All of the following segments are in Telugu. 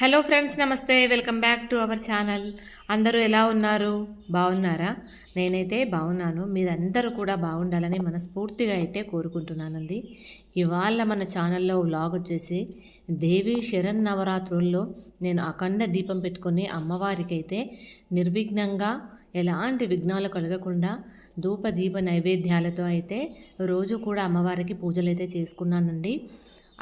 హలో ఫ్రెండ్స్, నమస్తే. Welcome back to our channel. అందరూ ఎలా ఉన్నారు? బాగున్నారా? నేనైతే బాగున్నాను. మీరందరూ కూడా బాగుండాలని మనస్ఫూర్తిగా అయితే కోరుకుంటున్నానండి. ఇవాళ మన ఛానల్లో వ్లాగ్ వచ్చేసి దేవి శరన్నవరాత్రుల్లో నేను అఖండ దీపం పెట్టుకొని అమ్మవారికి అయితే నిర్విఘ్నంగా ఎలాంటి విఘ్నాలు కలగకుండా ధూప దీప నైవేద్యాలతో అయితే రోజు కూడా అమ్మవారికి పూజలు అయితే చేసుకున్నానండి.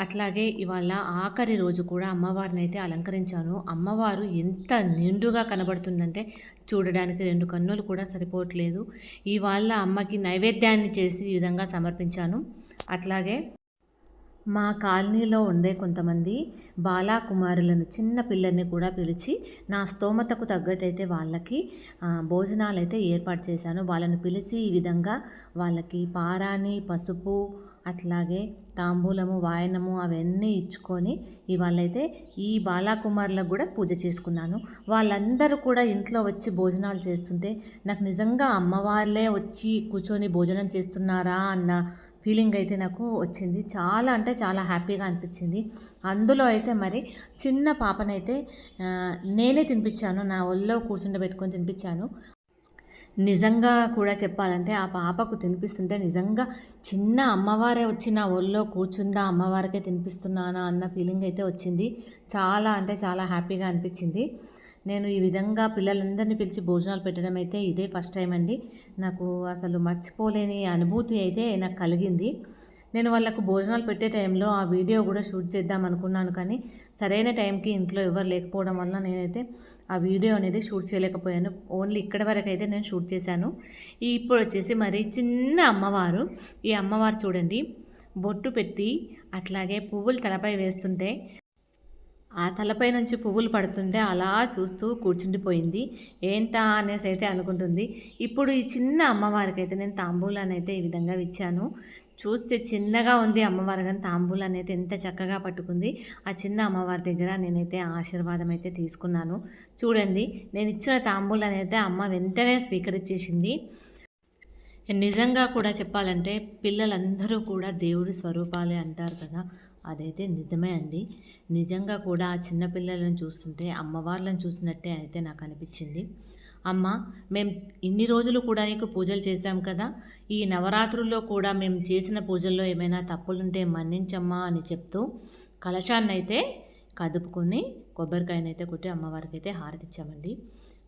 అట్లాగే ఇవాళ ఆఖరి రోజు కూడా అమ్మవారిని అయితే అలంకరించాను. అమ్మవారు ఎంత నిండుగా కనబడుతుందంటే చూడడానికి 2 కన్నులు కూడా సరిపోవట్లేదు. ఇవాళ అమ్మకి నైవేద్యాన్ని చేసి ఈ విధంగా సమర్పించాను. అట్లాగే మా కాలనీలో ఉండే కొంతమంది బాలాకుమారులను చిన్న పిల్లల్ని కూడా పిలిచి నా స్తోమతకు తగ్గట్టయితే వాళ్ళకి భోజనాలు అయితే ఏర్పాటు చేశాను. వాళ్ళని పిలిచి ఈ విధంగా వాళ్ళకి పారాని, పసుపు, అట్లాగే తాంబూలము, వాయనము అవన్నీ ఇచ్చుకొని ఇవాళైతే ఈ బాలాకుమారులకు కూడా పూజ చేసుకున్నాను. వాళ్ళందరూ కూడా ఇంట్లో వచ్చి భోజనాలు చేస్తుంటే నాకు నిజంగా అమ్మవార్లే వచ్చి కూర్చొని భోజనం చేస్తున్నారా అన్న ఫీలింగ్ అయితే నాకు వచ్చింది. చాలా అంటే చాలా హ్యాపీగా అనిపించింది. అందులో అయితే మరి చిన్న పాపనైతే నేనే తినిపించాను. నా ఒళ్ళో కూర్చుండబెట్టుకొని తినిపించాను. నిజంగా కూడా చెప్పాలంటే ఆ పాపకు తినిపిస్తుంటే నిజంగా చిన్న అమ్మవారే వచ్చి నా ఒళ్ళో కూర్చుందా, అమ్మవారికే తినిపిస్తున్నానా అన్న ఫీలింగ్ అయితే వచ్చింది. చాలా అంటే చాలా హ్యాపీగా అనిపించింది. నేను ఈ విధంగా పిల్లలందరినీ పిలిచి భోజనాలు పెట్టడం అయితే ఇదే ఫస్ట్ టైం అండి. నాకు అసలు మర్చిపోలేని అనుభూతి అయితే నాకు కలిగింది. నేను వాళ్ళకు భోజనాలు పెట్టే టైంలో ఆ వీడియో కూడా షూట్ చేద్దాం అనుకున్నాను, కానీ సరైన టైంకి ఇంట్లో ఎవరు లేకపోవడం వల్ల నేనైతే ఆ వీడియో అనేది షూట్ చేయలేకపోయాను. ఓన్లీ ఇక్కడి వరకు అయితే నేను షూట్ చేశాను. ఇప్పుడు వచ్చేసి మరి చిన్న అమ్మవారు, ఈ అమ్మవారు చూడండి బొట్టు పెట్టి అట్లాగే పువ్వులు తలపై వేస్తుంటే ఆ తలపై నుంచి పువ్వులు పడుతుంటే అలా చూస్తూ కూర్చుండిపోయింది. ఏంటా అనేసి అయితే అనుకుంటుంది. ఇప్పుడు ఈ చిన్న అమ్మవారికి అయితే నేను తాంబూలాన్ని అయితే ఈ విధంగా ఇచ్చాను. చూస్తే చిన్నగా ఉంది అమ్మవారు, కానీ తాంబూలాన్ని అయితే ఎంత చక్కగా పట్టుకుంది. ఆ చిన్న అమ్మవారి దగ్గర నేనైతే ఆశీర్వాదం అయితే తీసుకున్నాను. చూడండి, నేను ఇచ్చిన తాంబూలాన్ని అయితే అమ్మ వెంటనే స్వీకరించేసింది. నిజంగా కూడా చెప్పాలంటే పిల్లలందరూ కూడా దేవుడి స్వరూపాలే అంటారు కదా, అదైతే నిజమే అండి. నిజంగా కూడా ఆ చిన్నపిల్లలను చూస్తుంటే అమ్మవార్లను చూసినట్టే అయితే నాకు అనిపించింది. అమ్మ, మేము ఇన్ని రోజులు కూడా నీకు పూజలు చేశాం కదా, ఈ నవరాత్రుల్లో కూడా మేము చేసిన పూజల్లో ఏమైనా తప్పులుంటే మన్నించమ్మా అని చెప్తూ కలశాన్ని అయితే కదుపుకొని కొబ్బరికాయనైతే కొట్టి అమ్మవారికి అయితే హారతిచ్చామండి.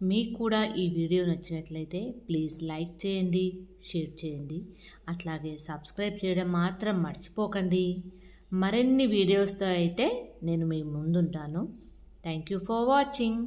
మీకు కూడా ఈ వీడియో నచ్చినట్లయితే ప్లీజ్ లైక్ చేయండి, షేర్ చేయండి, అట్లాగే సబ్స్క్రైబ్ చేయడం మాత్రం మర్చిపోకండి. మరిన్ని వీడియోస్తో అయితే నేను మీ ముందుంటాను. Thank you for watching.